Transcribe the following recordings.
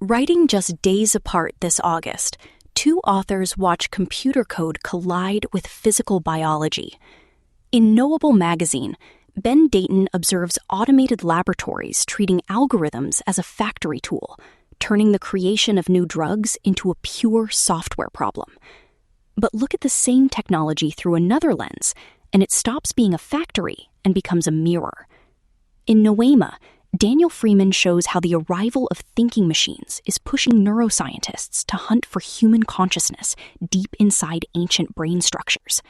Writing just days apart this August, two authors watch computer code collide with physical biology. In Knowable Magazine, Deighton observes automated laboratories treating algorithms as a factory tool, turning the creation of new drugs into a pure software problem. But look at the same technology through another lens, and it stops being a factory and becomes a mirror. In Noema, Daniel Freeman shows how the arrival of thinking machines is pushing neuroscientists to hunt for human consciousness deep inside ancient brain structures.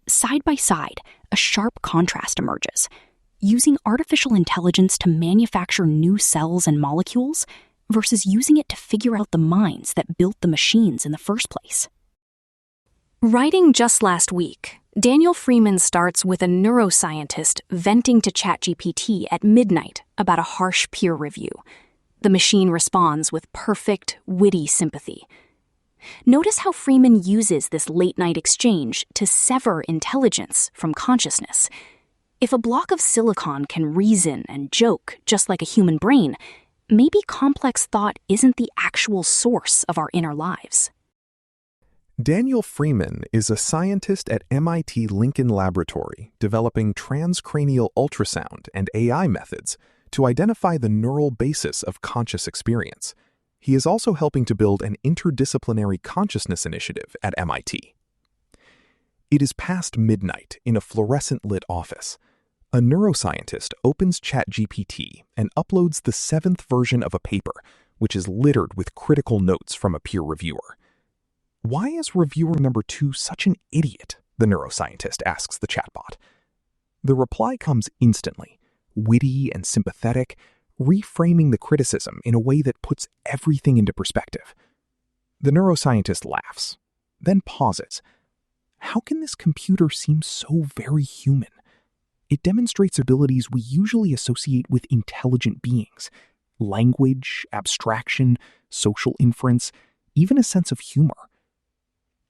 Side by side, a sharp contrast emerges. Using artificial intelligence to manufacture new cells and molecules versus using it to figure out the minds that built the machines in the first place. Writing just last week, Daniel Freeman starts with a neuroscientist venting to ChatGPT at midnight about a harsh peer review. The machine responds with perfect, witty sympathy. Notice how Freeman uses this late-night exchange to sever intelligence from consciousness. If a block of silicon can reason and joke just like a human brain, maybe complex thought isn't the actual source of our inner lives. Daniel Freeman is a scientist at MIT Lincoln Laboratory developing transcranial ultrasound and AI methods to identify the neural basis of conscious experience. He is also helping to build an interdisciplinary consciousness initiative at MIT. It is past midnight in a fluorescent-lit office. A neuroscientist opens ChatGPT and uploads the 7th version of a paper, which is littered with critical notes from a peer reviewer. Why is reviewer number 2 such an idiot? The neuroscientist asks the chatbot. The reply comes instantly, witty and sympathetic, reframing the criticism in a way that puts everything into perspective. The neuroscientist laughs, then pauses. How can this computer seem so very human? It demonstrates abilities we usually associate with intelligent beings: language, abstraction, social inference, even a sense of humor.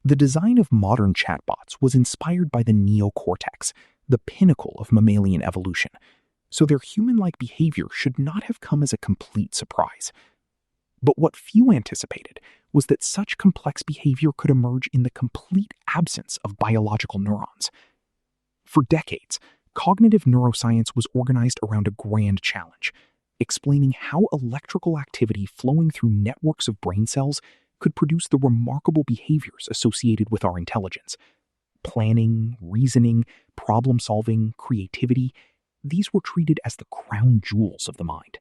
The design of modern chatbots was inspired by the neocortex, the pinnacle of mammalian evolution, so their human-like behavior should not have come as a complete surprise. But what few anticipated was that such complex behavior could emerge in the complete absence of biological neurons. For decades, cognitive neuroscience was organized around a grand challenge, explaining how electrical activity flowing through networks of brain cells could produce the remarkable behaviors associated with our intelligence. Planning, reasoning, problem-solving, creativity, these were treated as the crown jewels of the mind.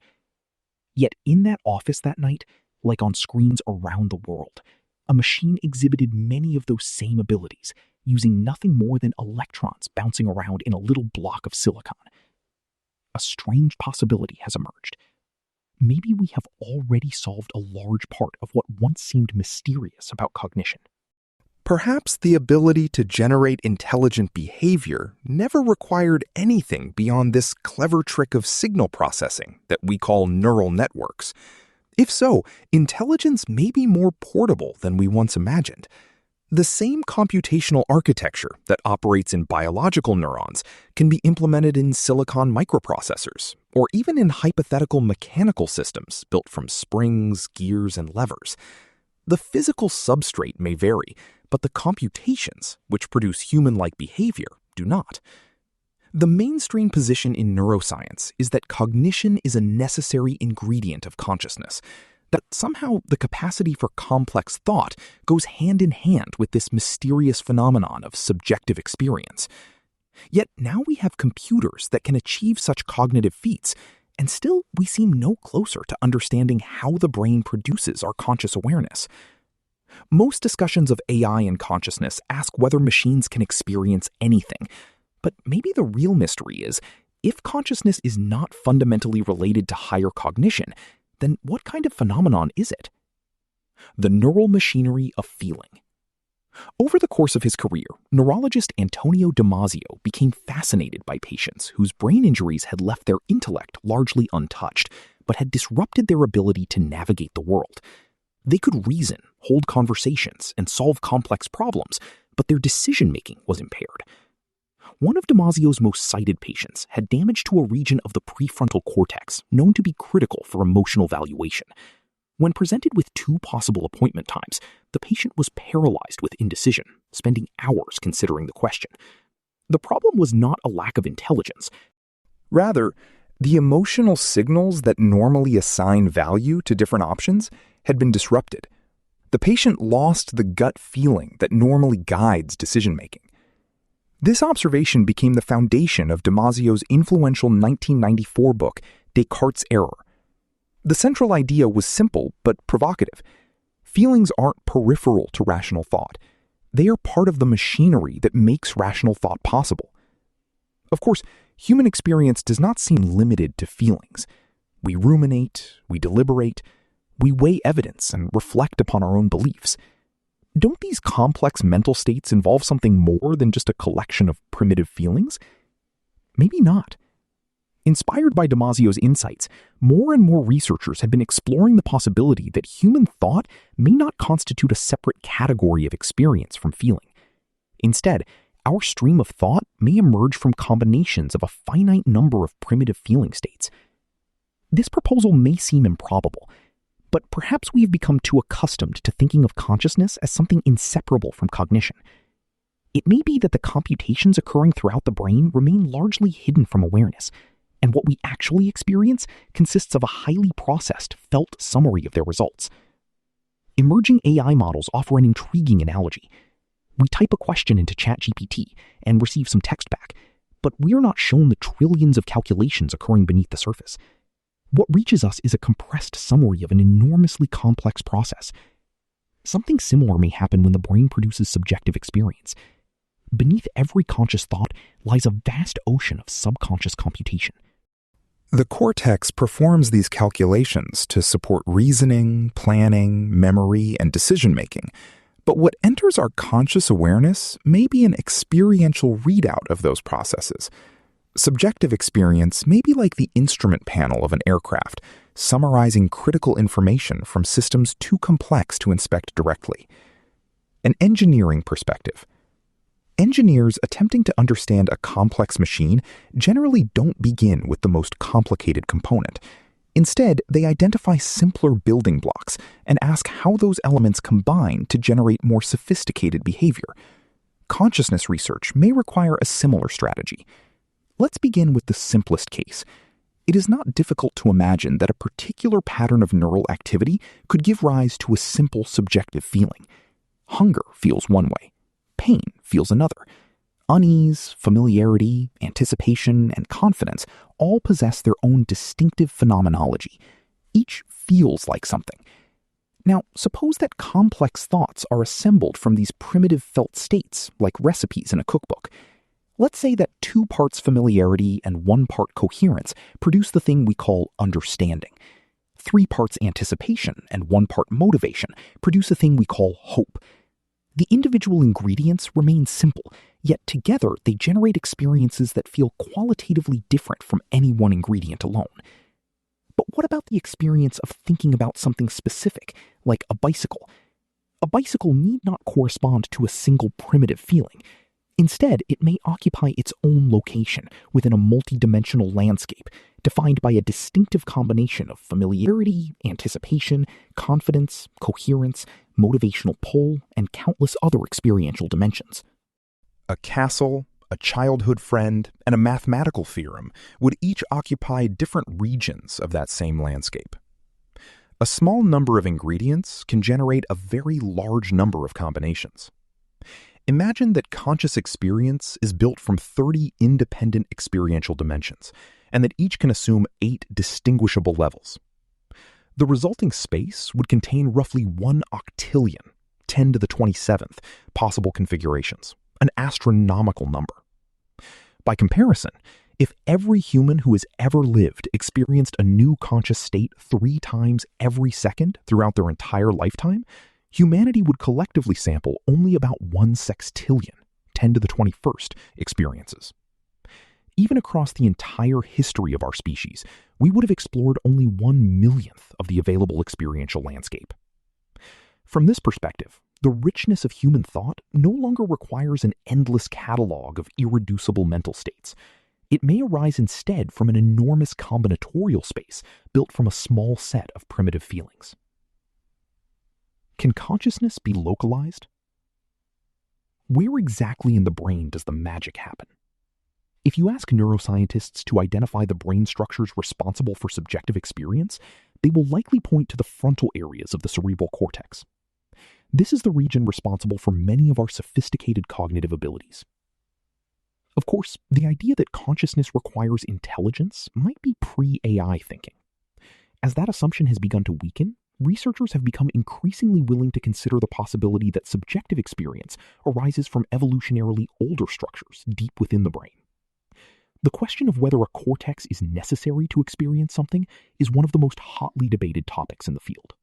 Yet in that office that night, like on screens around the world, a machine exhibited many of those same abilities, using nothing more than electrons bouncing around in a little block of silicon. A strange possibility has emerged. Maybe we have already solved a large part of what once seemed mysterious about cognition. Perhaps the ability to generate intelligent behavior never required anything beyond this clever trick of signal processing that we call neural networks. If so, intelligence may be more portable than we once imagined. The same computational architecture that operates in biological neurons can be implemented in silicon microprocessors, or even in hypothetical mechanical systems built from springs, gears, and levers. The physical substrate may vary, but the computations, which produce human-like behavior, do not. The mainstream position in neuroscience is that cognition is a necessary ingredient of consciousness, that somehow the capacity for complex thought goes hand in hand with this mysterious phenomenon of subjective experience. Yet now we have computers that can achieve such cognitive feats, and still we seem no closer to understanding how the brain produces our conscious awareness. Most discussions of AI and consciousness ask whether machines can experience anything, but maybe the real mystery is, if consciousness is not fundamentally related to higher cognition, then what kind of phenomenon is it? The neural machinery of feeling. Over the course of his career, neurologist Antonio Damasio became fascinated by patients whose brain injuries had left their intellect largely untouched, but had disrupted their ability to navigate the world. They could reason, hold conversations, and solve complex problems, but their decision-making was impaired. One of Damasio's most cited patients had damage to a region of the prefrontal cortex known to be critical for emotional valuation. When presented with two possible appointment times, the patient was paralyzed with indecision, spending hours considering the question. The problem was not a lack of intelligence. Rather, the emotional signals that normally assign value to different options had been disrupted. The patient lost the gut feeling that normally guides decision-making. This observation became the foundation of Damasio's influential 1994 book, Descartes' Error. The central idea was simple but provocative. Feelings aren't peripheral to rational thought. They are part of the machinery that makes rational thought possible. Of course, human experience does not seem limited to feelings. We ruminate, we deliberate, we weigh evidence and reflect upon our own beliefs. Don't these complex mental states involve something more than just a collection of primitive feelings? Maybe not. Inspired by Damasio's insights, more and more researchers have been exploring the possibility that human thought may not constitute a separate category of experience from feeling. Instead, our stream of thought may emerge from combinations of a finite number of primitive feeling states. This proposal may seem improbable, but perhaps we have become too accustomed to thinking of consciousness as something inseparable from cognition. It may be that the computations occurring throughout the brain remain largely hidden from awareness, and what we actually experience consists of a highly processed, felt summary of their results. Emerging AI models offer an intriguing analogy. We type a question into ChatGPT and receive some text back, but we are not shown the trillions of calculations occurring beneath the surface. What reaches us is a compressed summary of an enormously complex process. Something similar may happen when the brain produces subjective experience. Beneath every conscious thought lies a vast ocean of subconscious computation. The cortex performs these calculations to support reasoning, planning, memory, and decision-making. But what enters our conscious awareness may be an experiential readout of those processes. Subjective experience may be like the instrument panel of an aircraft, summarizing critical information from systems too complex to inspect directly. An engineering perspective. Engineers attempting to understand a complex machine generally don't begin with the most complicated component. Instead, they identify simpler building blocks and ask how those elements combine to generate more sophisticated behavior. Consciousness research may require a similar strategy. Let's begin with the simplest case. It is not difficult to imagine that a particular pattern of neural activity could give rise to a simple subjective feeling. Hunger feels one way. Pain feels another. Unease, familiarity, anticipation, and confidence all possess their own distinctive phenomenology. Each feels like something. Now, suppose that complex thoughts are assembled from these primitive felt states, like recipes in a cookbook. Let's say that 2 parts familiarity and 1 part coherence produce the thing we call understanding. 3 parts anticipation and 1 part motivation produce a thing we call hope. The individual ingredients remain simple, yet together they generate experiences that feel qualitatively different from any one ingredient alone. But what about the experience of thinking about something specific, like a bicycle? A bicycle need not correspond to a single primitive feeling. Instead, it may occupy its own location within a multidimensional landscape, defined by a distinctive combination of familiarity, anticipation, confidence, coherence, motivational pull, and countless other experiential dimensions. A castle, a childhood friend, and a mathematical theorem would each occupy different regions of that same landscape. A small number of ingredients can generate a very large number of combinations. Imagine that conscious experience is built from 30 independent experiential dimensions, and that each can assume 8 distinguishable levels. The resulting space would contain roughly 1 octillion, 10 to the 27th, possible configurations, an astronomical number. By comparison, if every human who has ever lived experienced a new conscious state 3 times every second throughout their entire lifetime, humanity would collectively sample only about 1 sextillion, 10 to the 21st, experiences. Even across the entire history of our species, we would have explored only 1/1,000,000th of the available experiential landscape. From this perspective, the richness of human thought no longer requires an endless catalog of irreducible mental states. It may arise instead from an enormous combinatorial space built from a small set of primitive feelings. Can consciousness be localized? Where exactly in the brain does the magic happen? If you ask neuroscientists to identify the brain structures responsible for subjective experience, they will likely point to the frontal areas of the cerebral cortex. This is the region responsible for many of our sophisticated cognitive abilities. Of course, the idea that consciousness requires intelligence might be pre-AI thinking. As that assumption has begun to weaken, researchers have become increasingly willing to consider the possibility that subjective experience arises from evolutionarily older structures deep within the brain. The question of whether a cortex is necessary to experience something is one of the most hotly debated topics in the field.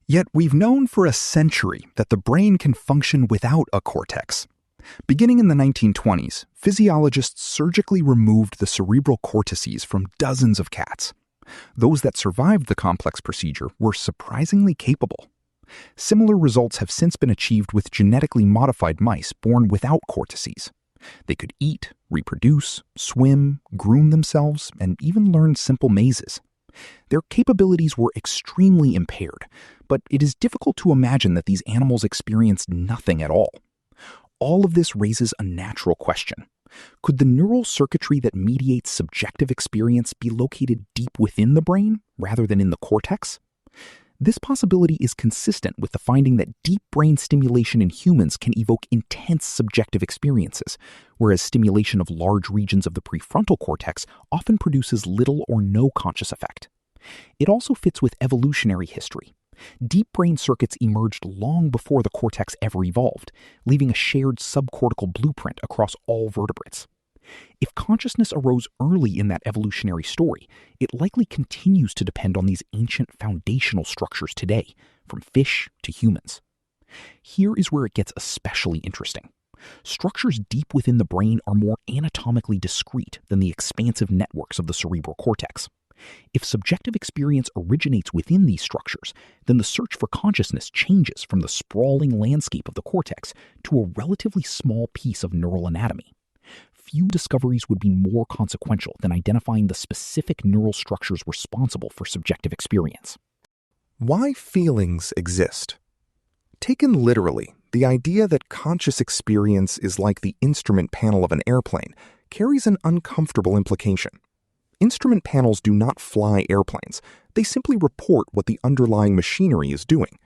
Yet we've known for a century that the brain can function without a cortex. Beginning in the 1920s, physiologists surgically removed the cerebral cortices from dozens of cats. Those that survived the complex procedure were surprisingly capable. Similar results have since been achieved with genetically modified mice born without cortices. They could eat, reproduce, swim, groom themselves, and even learn simple mazes. Their capabilities were extremely impaired, but it is difficult to imagine that these animals experienced nothing at all. All of this raises a natural question. Could the neural circuitry that mediates subjective experience be located deep within the brain rather than in the cortex? This possibility is consistent with the finding that deep brain stimulation in humans can evoke intense subjective experiences, whereas stimulation of large regions of the prefrontal cortex often produces little or no conscious effect. It also fits with evolutionary history. Deep brain circuits emerged long before the cortex ever evolved, leaving a shared subcortical blueprint across all vertebrates. If consciousness arose early in that evolutionary story, it likely continues to depend on these ancient foundational structures today, from fish to humans. Here is where it gets especially interesting. Structures deep within the brain are more anatomically discrete than the expansive networks of the cerebral cortex. If subjective experience originates within these structures, then the search for consciousness changes from the sprawling landscape of the cortex to a relatively small piece of neural anatomy. Few discoveries would be more consequential than identifying the specific neural structures responsible for subjective experience. Why feelings exist? Taken literally, the idea that conscious experience is like the instrument panel of an airplane carries an uncomfortable implication. Instrument panels do not fly airplanes. They simply report what the underlying machinery is doing.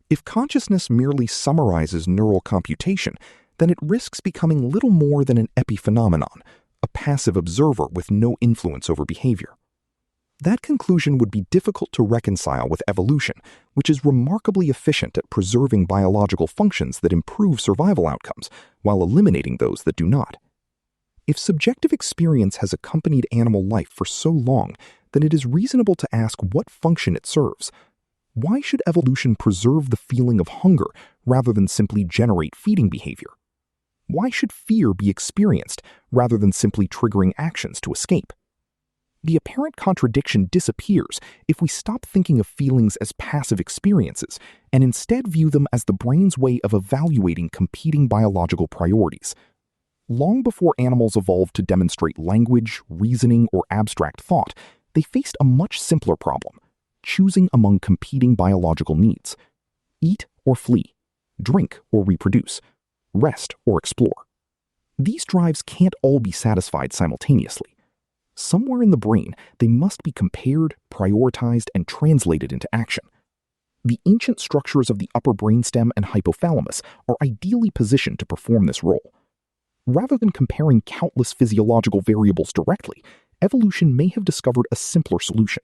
If consciousness merely summarizes neural computation, then it risks becoming little more than an epiphenomenon, a passive observer with no influence over behavior. That conclusion would be difficult to reconcile with evolution, which is remarkably efficient at preserving biological functions that improve survival outcomes while eliminating those that do not. If subjective experience has accompanied animal life for so long, then it is reasonable to ask what function it serves. Why should evolution preserve the feeling of hunger rather than simply generate feeding behavior? Why should fear be experienced rather than simply triggering actions to escape? The apparent contradiction disappears if we stop thinking of feelings as passive experiences and instead view them as the brain's way of evaluating competing biological priorities. Long before animals evolved to demonstrate language, reasoning, or abstract thought, they faced a much simpler problem: choosing among competing biological needs. Eat or flee, drink or reproduce, rest or explore. These drives can't all be satisfied simultaneously. Somewhere in the brain, they must be compared, prioritized, and translated into action. The ancient structures of the upper brainstem and hypothalamus are ideally positioned to perform this role. Rather than comparing countless physiological variables directly, evolution may have discovered a simpler solution: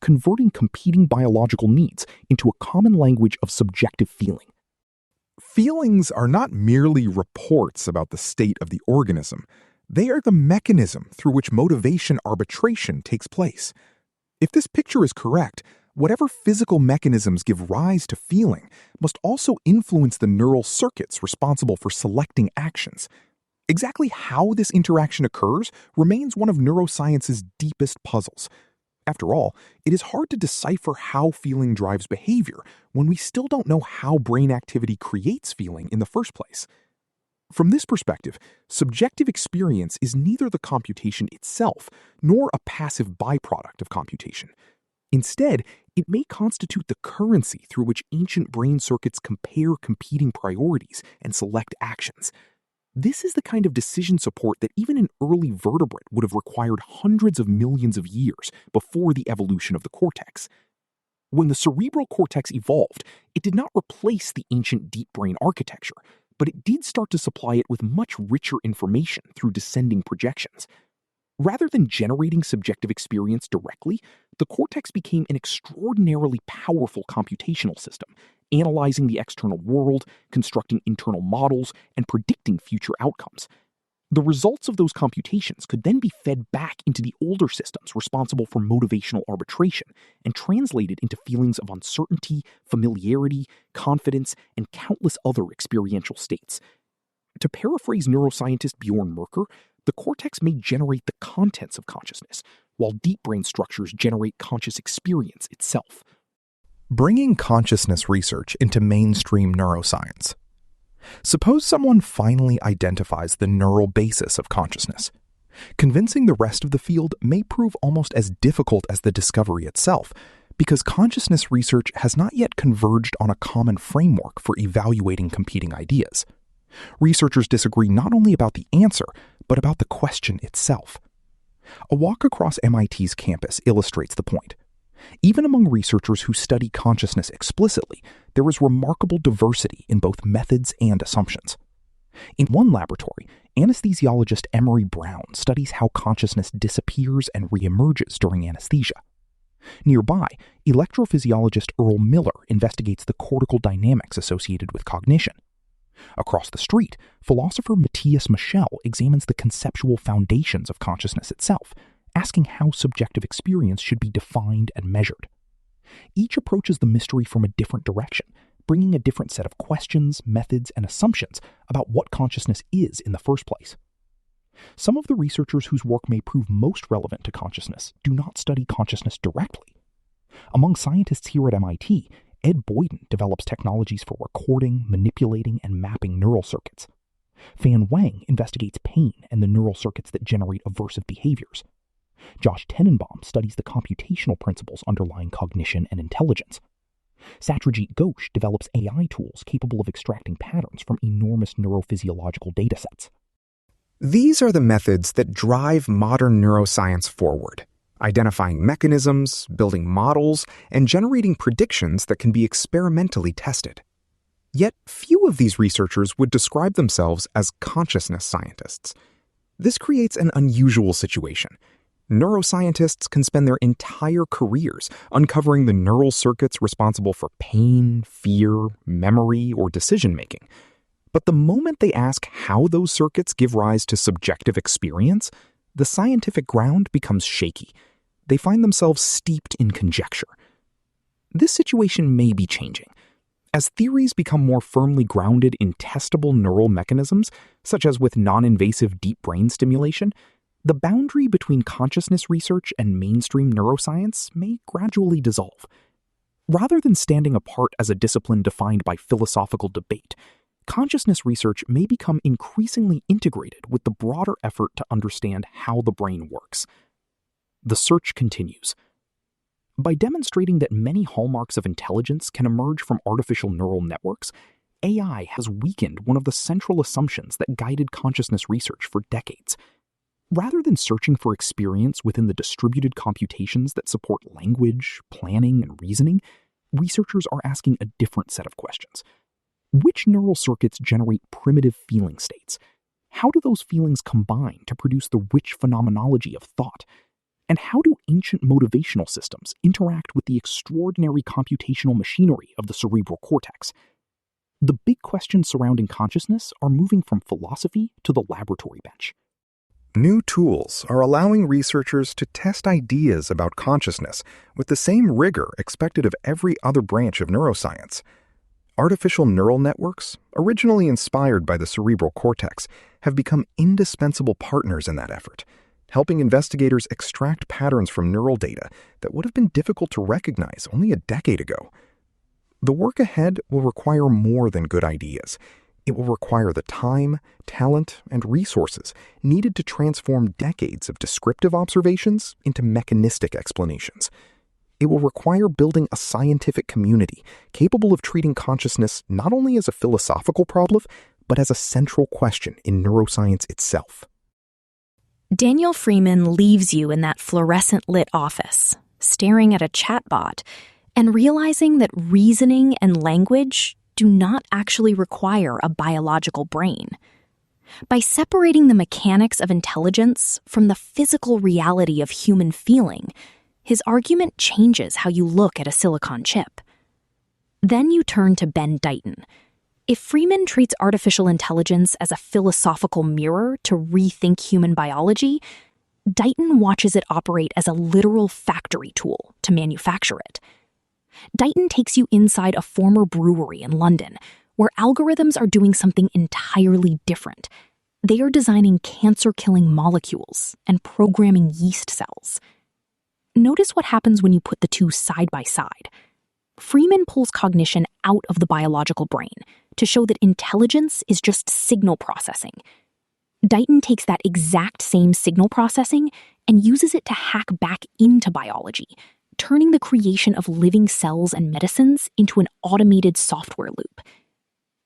converting competing biological needs into a common language of subjective feeling. Feelings are not merely reports about the state of the organism. They are the mechanism through which motivation arbitration takes place. If this picture is correct, whatever physical mechanisms give rise to feeling must also influence the neural circuits responsible for selecting actions. Exactly how this interaction occurs remains one of neuroscience's deepest puzzles. After all, it is hard to decipher how feeling drives behavior when we still don't know how brain activity creates feeling in the first place. From this perspective, subjective experience is neither the computation itself nor a passive byproduct of computation. Instead, it may constitute the currency through which ancient brain circuits compare competing priorities and select actions. This is the kind of decision support that even an early vertebrate would have required hundreds of millions of years before the evolution of the cortex. When the cerebral cortex evolved, it did not replace the ancient deep brain architecture, but it did start to supply it with much richer information through descending projections. Rather than generating subjective experience directly, the cortex became an extraordinarily powerful computational system, analyzing the external world, constructing internal models, and predicting future outcomes. The results of those computations could then be fed back into the older systems responsible for motivational arbitration and translated into feelings of uncertainty, familiarity, confidence, and countless other experiential states. To paraphrase neuroscientist Bjorn Merker, the cortex may generate the contents of consciousness, while deep brain structures generate conscious experience itself. Bringing consciousness research into mainstream neuroscience. Suppose someone finally identifies the neural basis of consciousness. Convincing the rest of the field may prove almost as difficult as the discovery itself, because consciousness research has not yet converged on a common framework for evaluating competing ideas. Researchers disagree not only about the answer, but about the question itself. A walk across MIT's campus illustrates the point. Even among researchers who study consciousness explicitly, there is remarkable diversity in both methods and assumptions. In one laboratory, anesthesiologist Emery Brown studies how consciousness disappears and reemerges during anesthesia. Nearby, electrophysiologist Earl Miller investigates the cortical dynamics associated with cognition. Across the street, philosopher Matthias Michel examines the conceptual foundations of consciousness itself, asking how subjective experience should be defined and measured. Each approaches the mystery from a different direction, bringing a different set of questions, methods, and assumptions about what consciousness is in the first place. Some of the researchers whose work may prove most relevant to consciousness do not study consciousness directly. Among scientists here at MIT, Ed Boyden develops technologies for recording, manipulating, and mapping neural circuits. Fan Wang investigates pain and the neural circuits that generate aversive behaviors. Josh Tenenbaum studies the computational principles underlying cognition and intelligence. Satrajit Ghosh develops AI tools capable of extracting patterns from enormous neurophysiological datasets. These are the methods that drive modern neuroscience forward, identifying mechanisms, building models, and generating predictions that can be experimentally tested. Yet few of these researchers would describe themselves as consciousness scientists. This creates an unusual situation. Neuroscientists can spend their entire careers uncovering the neural circuits responsible for pain, fear, memory, or decision-making. But the moment they ask how those circuits give rise to subjective experience, the scientific ground becomes shaky. They find themselves steeped in conjecture. This situation may be changing. As theories become more firmly grounded in testable neural mechanisms, such as with non-invasive deep brain stimulation, the boundary between consciousness research and mainstream neuroscience may gradually dissolve. Rather than standing apart as a discipline defined by philosophical debate, consciousness research may become increasingly integrated with the broader effort to understand how the brain works. The search continues. By demonstrating that many hallmarks of intelligence can emerge from artificial neural networks, AI has weakened one of the central assumptions that guided consciousness research for decades. Rather than searching for experience within the distributed computations that support language, planning, and reasoning, researchers are asking a different set of questions. Which neural circuits generate primitive feeling states? How do those feelings combine to produce the rich phenomenology of thought? And how do ancient motivational systems interact with the extraordinary computational machinery of the cerebral cortex? The big questions surrounding consciousness are moving from philosophy to the laboratory bench. New tools are allowing researchers to test ideas about consciousness with the same rigor expected of every other branch of neuroscience. Artificial neural networks, originally inspired by the cerebral cortex, have become indispensable partners in that effort, helping investigators extract patterns from neural data that would have been difficult to recognize only a decade ago. The work ahead will require more than good ideas. It will require the time, talent, and resources needed to transform decades of descriptive observations into mechanistic explanations. it will require building a scientific community capable of treating consciousness not only as a philosophical problem, but as a central question in neuroscience itself. Daniel Freeman leaves you in that fluorescent-lit office, staring at a chatbot, and realizing that reasoning and language do not actually require a biological brain. By separating the mechanics of intelligence from the physical reality of human feeling, his argument changes how you look at a silicon chip. Then you turn to Ben Deighton. If Freeman treats artificial intelligence as a philosophical mirror to rethink human biology, Deighton watches it operate as a literal factory tool to manufacture it. Deighton takes you inside a former brewery in London, where algorithms are doing something entirely different. They are designing cancer-killing molecules and programming yeast cells. Notice what happens when you put the two side by side. Freeman pulls cognition out of the biological brain to show that intelligence is just signal processing. Deighton takes that exact same signal processing and uses it to hack back into biology, turning the creation of living cells and medicines into an automated software loop.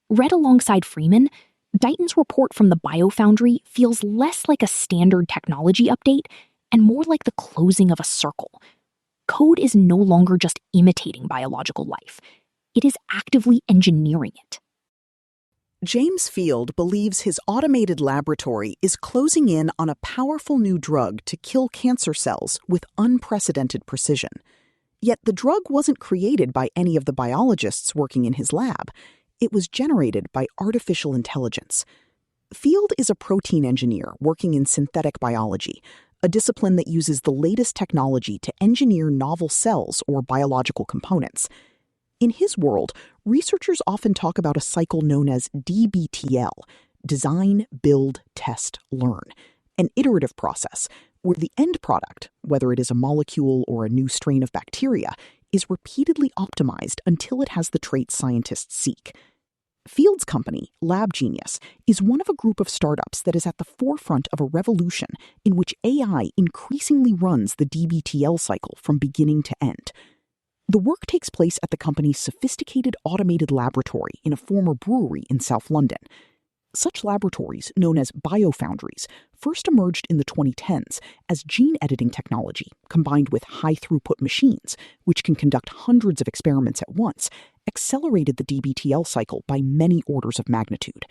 Read alongside Freeman, Deighton's report from the BioFoundry feels less like a standard technology update and more like the closing of a circle. Code is no longer just imitating biological life. It is actively engineering it. James Field believes his automated laboratory is closing in on a powerful new drug to kill cancer cells with unprecedented precision. Yet the drug wasn't created by any of the biologists working in his lab. It was generated by artificial intelligence. Field is a protein engineer working in synthetic biology, a discipline that uses the latest technology to engineer novel cells or biological components. In his world, researchers often talk about a cycle known as DBTL, design, build, test, learn, an iterative process where the end product, whether it is a molecule or a new strain of bacteria, is repeatedly optimized until it has the traits scientists seek. Field's company, LabGenius, is one of a group of startups that is at the forefront of a revolution in which AI increasingly runs the DBTL cycle from beginning to end. The work takes place at the company's sophisticated automated laboratory in a former brewery in South London. Such laboratories, known as biofoundries, first emerged in the 2010s as gene editing technology combined with high-throughput machines, which can conduct hundreds of experiments at once, accelerated the DBTL cycle by many orders of magnitude.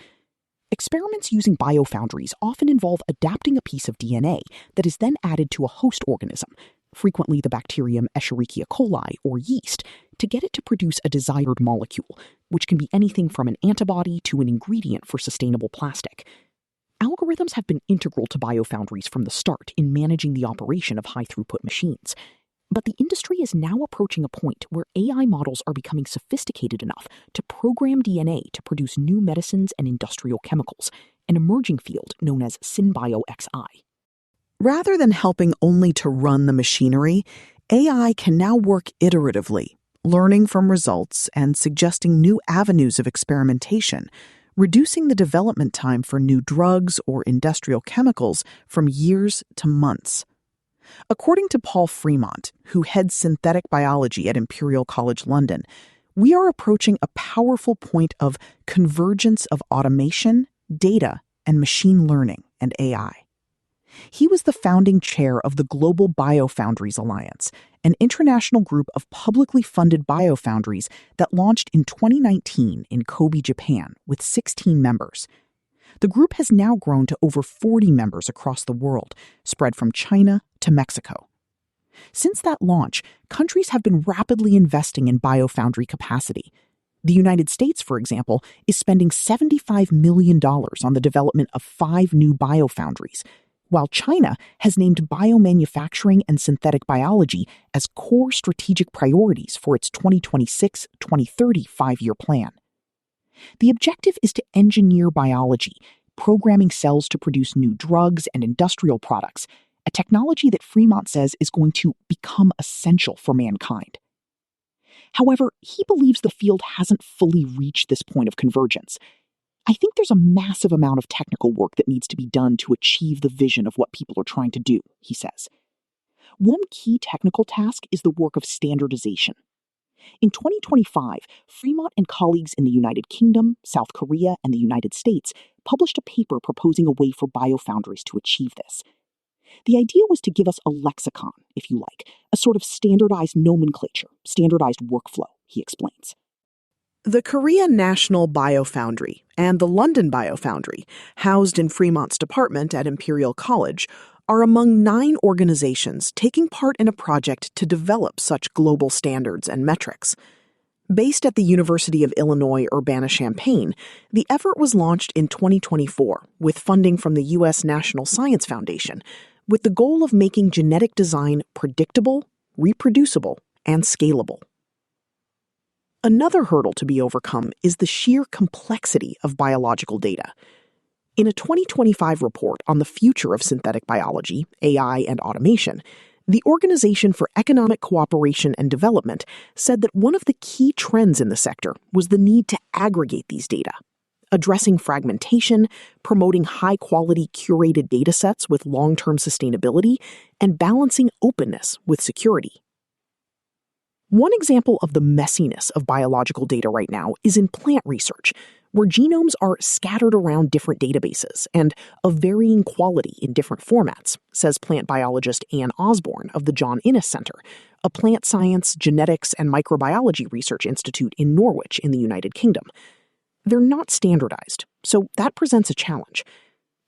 Experiments using biofoundries often involve adapting a piece of DNA that is then added to a host organism, frequently the bacterium Escherichia coli or yeast, to get it to produce a desired molecule, which can be anything from an antibody to an ingredient for sustainable plastic. Algorithms have been integral to biofoundries from the start in managing the operation of high-throughput machines. But the industry is now approaching a point where AI models are becoming sophisticated enough to program DNA to produce new medicines and industrial chemicals, an emerging field known as SynBio-XI. Rather than helping only to run the machinery, AI can now work iteratively, learning from results and suggesting new avenues of experimentation, reducing the development time for new drugs or industrial chemicals from years to months. According to Paul Freeman, who heads synthetic biology at Imperial College London, we are approaching a powerful point of convergence of automation, data, and machine learning and AI. He was the founding chair of the Global Biofoundries Alliance, an international group of publicly funded biofoundries that launched in 2019 in Kobe, Japan, with 16 members. The group has now grown to over 40 members across the world, spread from China to Mexico. Since that launch, countries have been rapidly investing in biofoundry capacity. The United States, for example, is spending $75 million on the development of 5 new biofoundries, while China has named biomanufacturing and synthetic biology as core strategic priorities for its 2026-2030 5-year plan. The objective is to engineer biology, programming cells to produce new drugs and industrial products, a technology that Freeman says is going to become essential for mankind. However, he believes the field hasn't fully reached this point of convergence. I think there's a massive amount of technical work that needs to be done to achieve the vision of what people are trying to do, he says. one key technical task is the work of standardization. In 2025, Freeman and colleagues in the United Kingdom, South Korea, and the United States published a paper proposing a way for biofoundries to achieve this. The idea was to give us a lexicon, if you like, a sort of standardized nomenclature, standardized workflow, he explains. The Korea National Biofoundry and the London Biofoundry, housed in Fremont's department at Imperial College, are among 9 organizations taking part in a project to develop such global standards and metrics. Based at the University of Illinois Urbana-Champaign, the effort was launched in 2024 with funding from the U.S. National Science Foundation, with the goal of making genetic design predictable, reproducible, and scalable. Another hurdle to be overcome is the sheer complexity of biological data. In a 2025 report on the future of synthetic biology, AI, and automation, the Organization for Economic Cooperation and Development said that one of the key trends in the sector was the need to aggregate these data, addressing fragmentation, promoting high-quality curated datasets with long-term sustainability, and balancing openness with security. One example of the messiness of biological data right now is in plant research, where genomes are scattered around different databases and of varying quality in different formats, says plant biologist Ann Osborne of the John Innes Center, a plant science, genetics, and microbiology research institute in Norwich in the United Kingdom. They're not standardized, so that presents a challenge.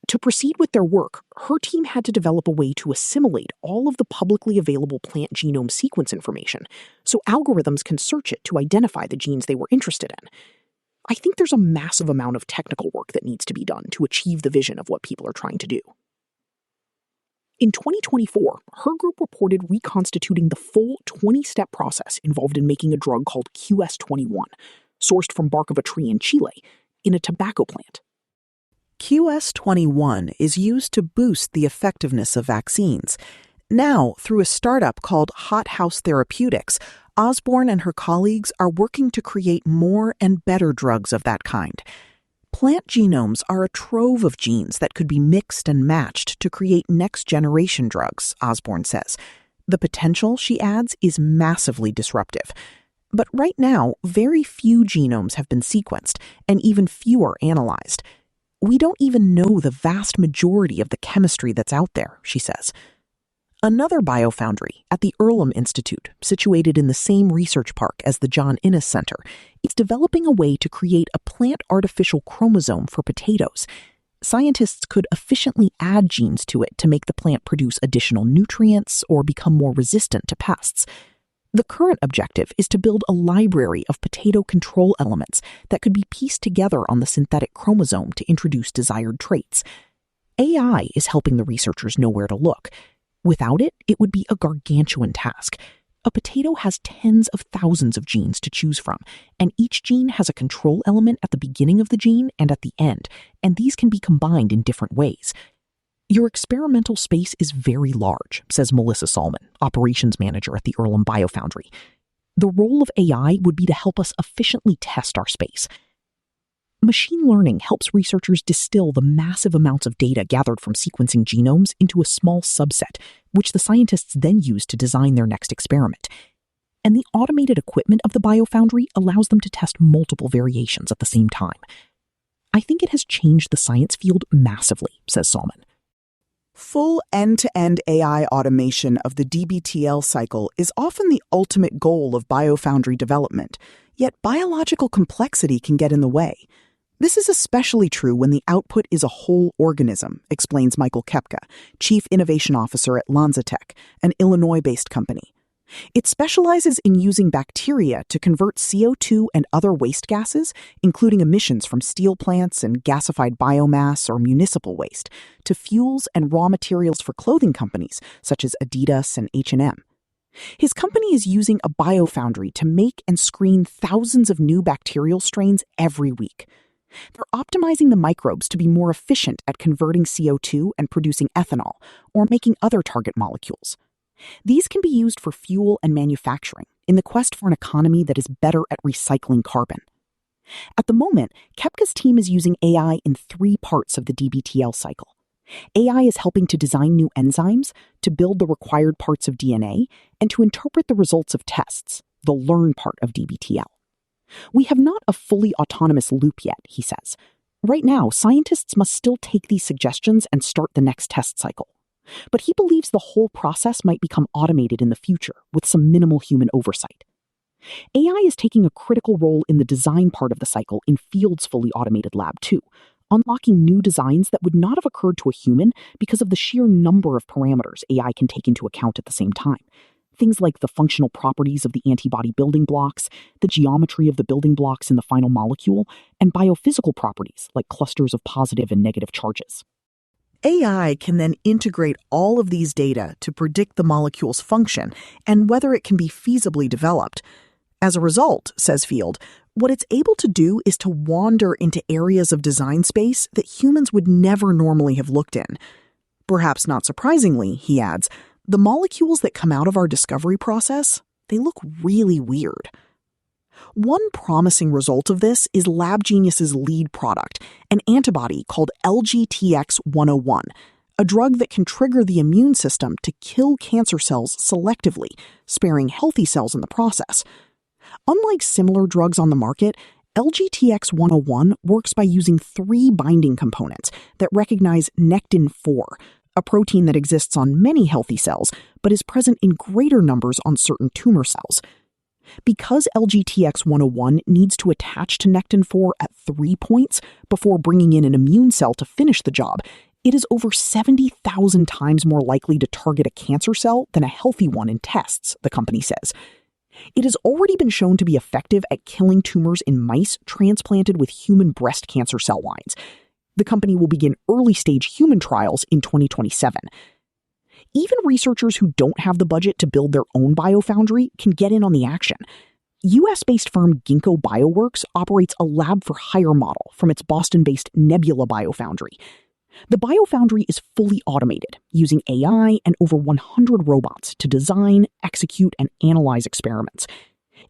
To proceed with their work, her team had to develop a way to assimilate all of the publicly available plant genome sequence information so algorithms can search it to identify the genes they were interested in. I think there's a massive amount of technical work that needs to be done to achieve the vision of what people are trying to do. In 2024, her group reported reconstituting the full 20-step process involved in making a drug called QS21, sourced from bark of a tree in Chile, in a tobacco plant. QS21 is used to boost the effectiveness of vaccines. Now, through a startup called Hothouse Therapeutics, Osborne and her colleagues are working to create more and better drugs of that kind. Plant genomes are a trove of genes that could be mixed and matched to create next-generation drugs, Osborne says. The potential, she adds, is massively disruptive. But right now, very few genomes have been sequenced, and even fewer analyzed. We don't even know the vast majority of the chemistry that's out there, she says. Another biofoundry at the Earlham Institute, situated in the same research park as the John Innes Center, is developing a way to create a plant artificial chromosome for potatoes. Scientists could efficiently add genes to it to make the plant produce additional nutrients or become more resistant to pests. The current objective is to build a library of potato control elements that could be pieced together on the synthetic chromosome to introduce desired traits. AI is helping the researchers know where to look. Without it, it would be a gargantuan task. A potato has tens of thousands of genes to choose from, and each gene has a control element at the beginning of the gene and at the end, and these can be combined in different ways. Your experimental space is very large, says Melissa Salmon, operations manager at the Earlham Biofoundry. The role of AI would be to help us efficiently test our space. Machine learning helps researchers distill the massive amounts of data gathered from sequencing genomes into a small subset, which the scientists then use to design their next experiment. And the automated equipment of the Biofoundry allows them to test multiple variations at the same time. I think it has changed the science field massively, says Salmon. Full end-to-end AI automation of the DBTL cycle is often the ultimate goal of biofoundry development, yet biological complexity can get in the way. This is especially true when the output is a whole organism, explains Michael Kepka, Chief Innovation Officer at LanzaTech, an Illinois-based company. It specializes in using bacteria to convert CO2 and other waste gases, including emissions from steel plants and gasified biomass or municipal waste, to fuels and raw materials for clothing companies such as Adidas and H&M. His company is using a biofoundry to make and screen thousands of new bacterial strains every week. They're optimizing the microbes to be more efficient at converting CO2 and producing ethanol, or making other target molecules. These can be used for fuel and manufacturing in the quest for an economy that is better at recycling carbon. At the moment, Kepka's team is using AI in 3 parts of the DBTL cycle: AI is helping to design new enzymes, to build the required parts of DNA, and to interpret the results of tests, the learn part of DBTL. We have not a fully autonomous loop yet, he says. Right now, scientists must still take these suggestions and start the next test cycle. But he believes the whole process might become automated in the future with some minimal human oversight. AI is taking a critical role in the design part of the cycle in Field's fully automated lab too, unlocking new designs that would not have occurred to a human because of the sheer number of parameters AI can take into account at the same time. Things like the functional properties of the antibody building blocks, the geometry of the building blocks in the final molecule, and biophysical properties like clusters of positive and negative charges. AI can then integrate all of these data to predict the molecule's function and whether it can be feasibly developed. As a result, says Field, what it's able to do is to wander into areas of design space that humans would never normally have looked in. Perhaps not surprisingly, he adds, the molecules that come out of our discovery process, they look really weird. One promising result of this is LabGenius's lead product, an antibody called LGTX-101, a drug that can trigger the immune system to kill cancer cells selectively, sparing healthy cells in the process. Unlike similar drugs on the market, LGTX-101 works by using 3 binding components that recognize Nectin-4, a protein that exists on many healthy cells but is present in greater numbers on certain tumor cells. Because LGTX-101 needs to attach to Nectin-4 at 3 points before bringing in an immune cell to finish the job, it is over 70,000 times more likely to target a cancer cell than a healthy one in tests, the company says. It has already been shown to be effective at killing tumors in mice transplanted with human breast cancer cell lines. The company will begin early-stage human trials in 2027. Even researchers who don't have the budget to build their own biofoundry can get in on the action. US-based firm Ginkgo Bioworks operates a lab-for-hire model from its Boston-based Nebula Biofoundry. The biofoundry is fully automated, using AI and over 100 robots to design, execute, and analyze experiments.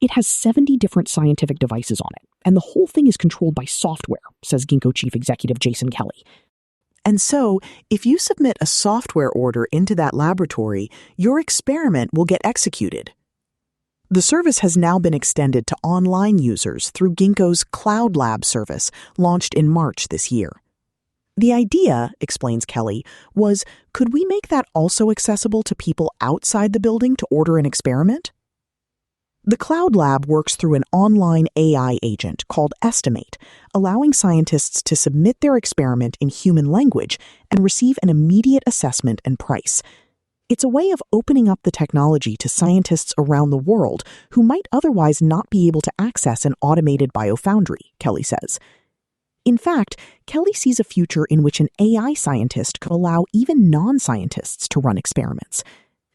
It has 70 different scientific devices on it, and the whole thing is controlled by software, says Ginkgo Chief Executive Jason Kelly. And so, if you submit a software order into that laboratory, your experiment will get executed. The service has now been extended to online users through Ginkgo's Cloud Lab service, launched in March this year. The idea, explains Kelly, was, could we make that also accessible to people outside the building to order an experiment? The Cloud Lab works through an online AI agent called Estimate, allowing scientists to submit their experiment in human language and receive an immediate assessment and price. It's a way of opening up the technology to scientists around the world who might otherwise not be able to access an automated biofoundry, Kelly says. In fact, Kelly sees a future in which an AI scientist could allow even non-scientists to run experiments.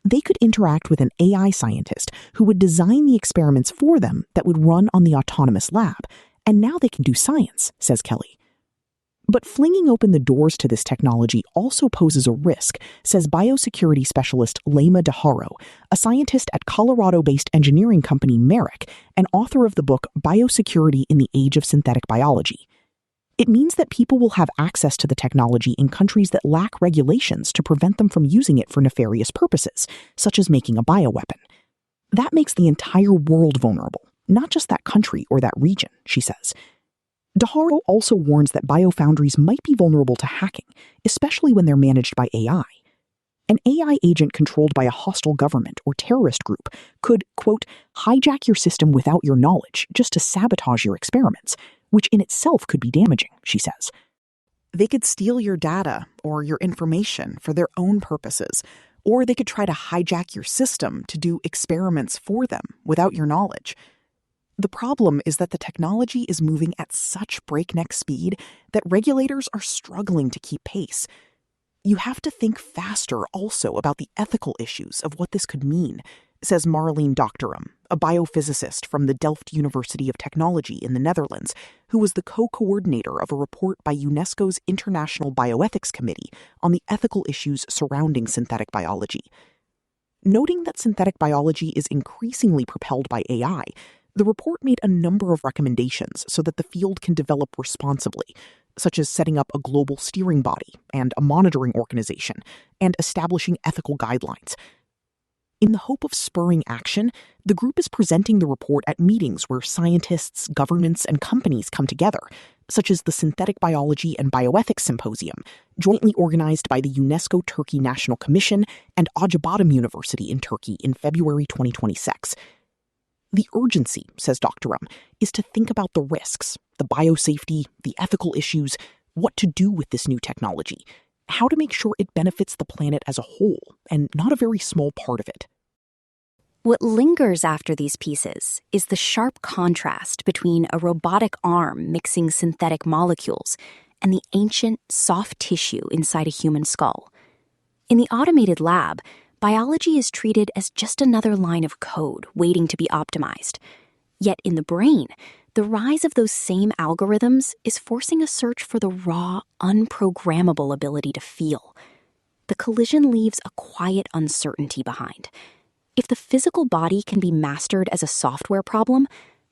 They could interact with an AI scientist who would design the experiments for them that would run on the autonomous lab, and now they can do science, says Kelly. But flinging open the doors to this technology also poses a risk, says biosecurity specialist Noema, a scientist at Colorado-based engineering company Merrick and author of the book Biosecurity in the Age of Synthetic Biology. It means that people will have access to the technology in countries that lack regulations to prevent them from using it for nefarious purposes, such as making a bioweapon. That makes the entire world vulnerable, not just that country or that region, she says. DeHaro also warns that biofoundries might be vulnerable to hacking, especially when they're managed by AI. An AI agent controlled by a hostile government or terrorist group could, quote, hijack your system without your knowledge just to sabotage your experiments, which in itself could be damaging, she says. They could steal your data or your information for their own purposes, or they could try to hijack your system to do experiments for them without your knowledge. The problem is that the technology is moving at such breakneck speed that regulators are struggling to keep pace. You have to think faster also about the ethical issues of what this could mean, says Marleen Doctorum, a biophysicist from the Delft University of Technology in the Netherlands, who was the co-coordinator of a report by UNESCO's International Bioethics Committee on the ethical issues surrounding synthetic biology. Noting that synthetic biology is increasingly propelled by AI, the report made a number of recommendations so that the field can develop responsibly, such as setting up a global steering body and a monitoring organization and establishing ethical guidelines. In the hope of spurring action, the group is presenting the report at meetings where scientists, governments, and companies come together, such as the Synthetic Biology and Bioethics Symposium, jointly organized by the UNESCO Turkey National Commission and Acıbadem University in Turkey in February 2026. The urgency, says Dr. is to think about the risks, the biosafety, the ethical issues, what to do with this new technology, how to make sure it benefits the planet as a whole, and not a very small part of it. What lingers after these pieces is the sharp contrast between a robotic arm mixing synthetic molecules and the ancient, soft tissue inside a human skull. In the automated lab, biology is treated as just another line of code waiting to be optimized. Yet in the brain, the rise of those same algorithms is forcing a search for the raw, unprogrammable ability to feel. The collision leaves a quiet uncertainty behind. If the physical body can be mastered as a software problem,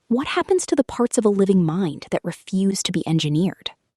what happens to the parts of a living mind that refuse to be engineered?